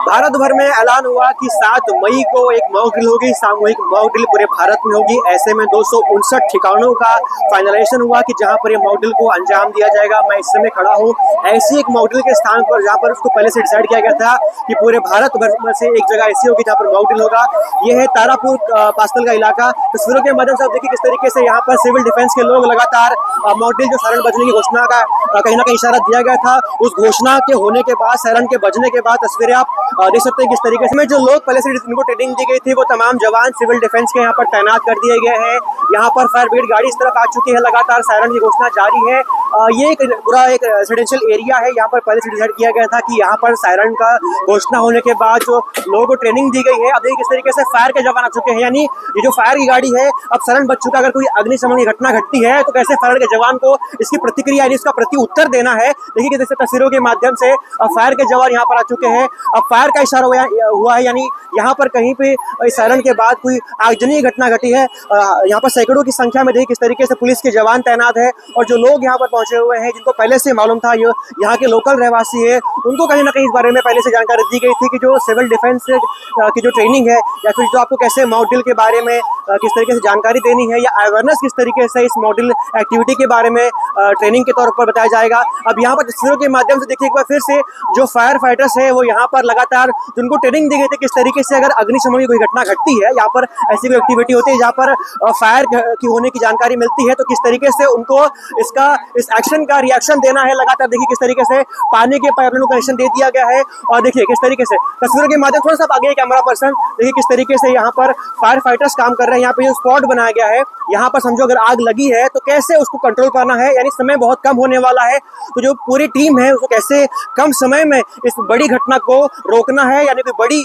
भारत भर में ऐलान हुआ कि 7 मई को एक मॉक ड्रिल होगी, सामूहिक मॉक ड्रिल पूरे भारत में होगी। ऐसे में 259 ठिकानों का फाइनलाइजेशन हुआ कि जहां पर ये मॉक ड्रिल को अंजाम दिया जाएगा। मैं इस समय खड़ा हूं ऐसी एक मॉक ड्रिल के स्थान पर जहां पर उसको पहले से डिसाइड किया गया था कि पूरे भारत भर में से एक जगह ऐसी होगी जहां पर मॉक ड्रिल होगा। यह है तारापुर पास्कल का इलाका। तस्वीरों के माध्यम से आप देखिए किस तरीके से यहाँ पर सिविल डिफेंस के लोग लगातार मॉक ड्रिल जो सायरन बजने की घोषणा का कहीं ना कहीं इशारा दिया गया था, उस घोषणा के होने के बाद, सायरन के बजने के बाद तस्वीरें आप देख सकते हैं किस तरीके से। जो लोग पहले से इनको ट्रेनिंग दी गई थी वो तमाम जवान सिविल डिफेंस के यहाँ पर तैनात कर दिए गए हैं। यहाँ पर फायर ब्रिगेड गाड़ी इस तरफ आ चुकी है, लगातार सायरन की घोषणा जारी है। ये एक पूरा एक रेजिडेंशियल एरिया है। यहाँ पर पहले से डिसाइड किया गया था कि यहाँ पर सायरन का घोषणा होने के बाद जो लोगों को ट्रेनिंग दी गई है, अब देखिए किस तरीके से फायर के जवान आ चुके हैं। यानी ये जो फायर की गाड़ी है, अब सायरन बज चुका। अगर कोई अग्निशमन की घटना घटती है तो कैसे फायर के जवान को इसकी प्रतिक्रिया यानी इसका प्रति उत्तर देना है। देखिए जैसे तस्वीरों के माध्यम से फायर के जवान यहाँ पर आ चुके हैं। अब फायर का इशारा हुआ है, यानी यहाँ पर कहीं पे सायरन के बाद कोई आगजनी घटना घटी है। यहाँ पर सैकड़ों की संख्या में देखिए किस तरीके से पुलिस के जवान तैनात है और जो लोग यहाँ पर पहुंचे हुए हैं, जिनको पहले से मालूम था, ये यहाँ के लोकल रहवासी है, उनको कहीं ना कहीं इस बारे में पहले से जानकारी दी गई थी कि जो सिविल डिफेंस की जो ट्रेनिंग है या फिर जो आपको कैसे मॉक ड्रिल के बारे में किस तरीके से जानकारी देनी है या अवेयरनेस किस तरीके से इस मॉक ड्रिल एक्टिविटी के बारे में ट्रेनिंग के तौर पर बताया जाएगा। अब यहाँ पर तस्वीरों के माध्यम से देखिए एक बार फिर से जो फायर फाइटर्स है वो यहाँ पर लगातार जिनको ट्रेनिंग दी गई थी किस तरीके से अगर अग्निशमन की कोई घटना घटती है, यहाँ पर ऐसी कोई एक्टिविटी होती है जहाँ पर फायर की होने की जानकारी मिलती है, तो किस तरीके से उनको इस एक्शन का रिएक्शन देना है। लगातार देखिए किस तरीके से पानी के पाइपलाइन को कनेक्शन दे दिया गया है और देखिए किस तरीके से तस्वीरों के माध्यम थोड़ा सा आगे कैमरा पर्सन देखिए किस तरीके से यहाँ पर फायर फाइटर्स काम कर रहे हैं। यहाँ पे जो स्पॉट बनाया गया है, यहाँ पर समझो अगर आग लगी है तो कैसे उसको कंट्रोल करना है, यानी समय बहुत कम होने वाला है, तो जो पूरी टीम है उसको कैसे कम समय में इस बड़ी घटना को रोकना है, यानी कोई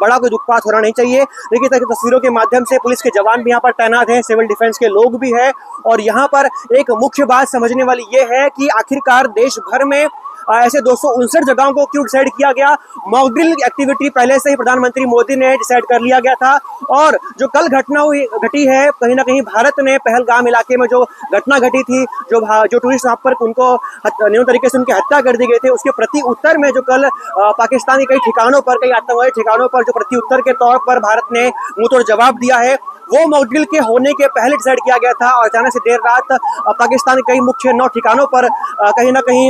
बड़ा कोई दुखपात होना नहीं चाहिए। देखिए तस्वीरों के माध्यम से पुलिस के जवान भी यहाँ पर तैनात हैं, सिविल डिफेंस के लोग भी हैं और यहाँ पर एक मुख्य बात समझने वाली ये है कि आखिरकार देश भर में ऐसे 259 जगहों को क्यों डिसाइड किया गया। मॉक ड्रिल एक्टिविटी पहले से ही प्रधानमंत्री मोदी ने डिसाइड कर लिया गया था और जो कल घटना घटी है, कहीं ना कहीं भारत ने पहलगाम इलाके में जो घटना घटी थी, जो टूरिस्ट वहां पर उनको न्यून तरीके से उनकी हत्या कर दी गई थी, उसके प्रति उत्तर में जो कल पाकिस्तान के कई ठिकानों पर, कई आतंकवादी ठिकानों पर जो प्रति उत्तर के तौर पर भारत ने मुंहतोड़ जवाब दिया है, वो मॉक ड्रिल के होने के पहले डिसाइड किया गया था। और अचानक से देर रात पाकिस्तान के कई मुख्य 9 ठिकानों पर कहीं ना कहीं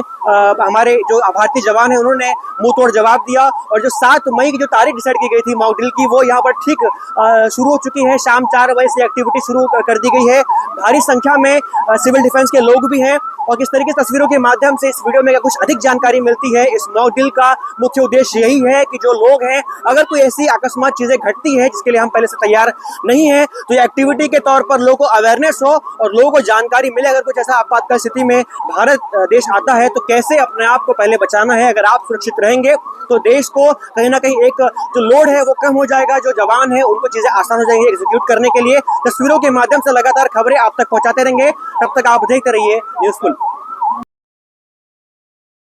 हमारे जो भारतीय जवान है उन्होंने मुंह तोड़ जवाब दिया और जो 7 मई की जो तारीख डिसाइड की गई थी मॉक ड्रिल की, वो यहाँ पर ठीक शुरू हो चुकी है। शाम 4 बजे से एक्टिविटी शुरू कर दी गई है। भारी संख्या में सिविल डिफेंस के लोग भी हैं और किस तरीके से तस्वीरों के माध्यम से इस वीडियो में कुछ अधिक जानकारी मिलती है। इस मॉक ड्रिल का मुख्य उद्देश्य यही है कि जो लोग हैं, अगर कोई ऐसी अकस्मात चीजें घटती है जिसके लिए हम पहले से तैयार नहीं है, तो ये एक्टिविटी के तौर पर लोगों को अवेयरनेस हो और लोगों को जानकारी मिले। अगर कुछ ऐसा आपातकाल स्थिति में भारत देश आता है तो कैसे अपने आप को पहले बचाना है। अगर आप सुरक्षित रहेंगे तो देश को कहीं ना कहीं एक जो लोड है वो कम हो जाएगा, जो जवान है उनको चीजें आसान हो जाएंगी एग्जीक्यूट करने के लिए। तस्वीरों के माध्यम से लगातार खबरें आप तक पहुंचाते रहेंगे, तब तक आप देखते रहिए न्यूज़फुल।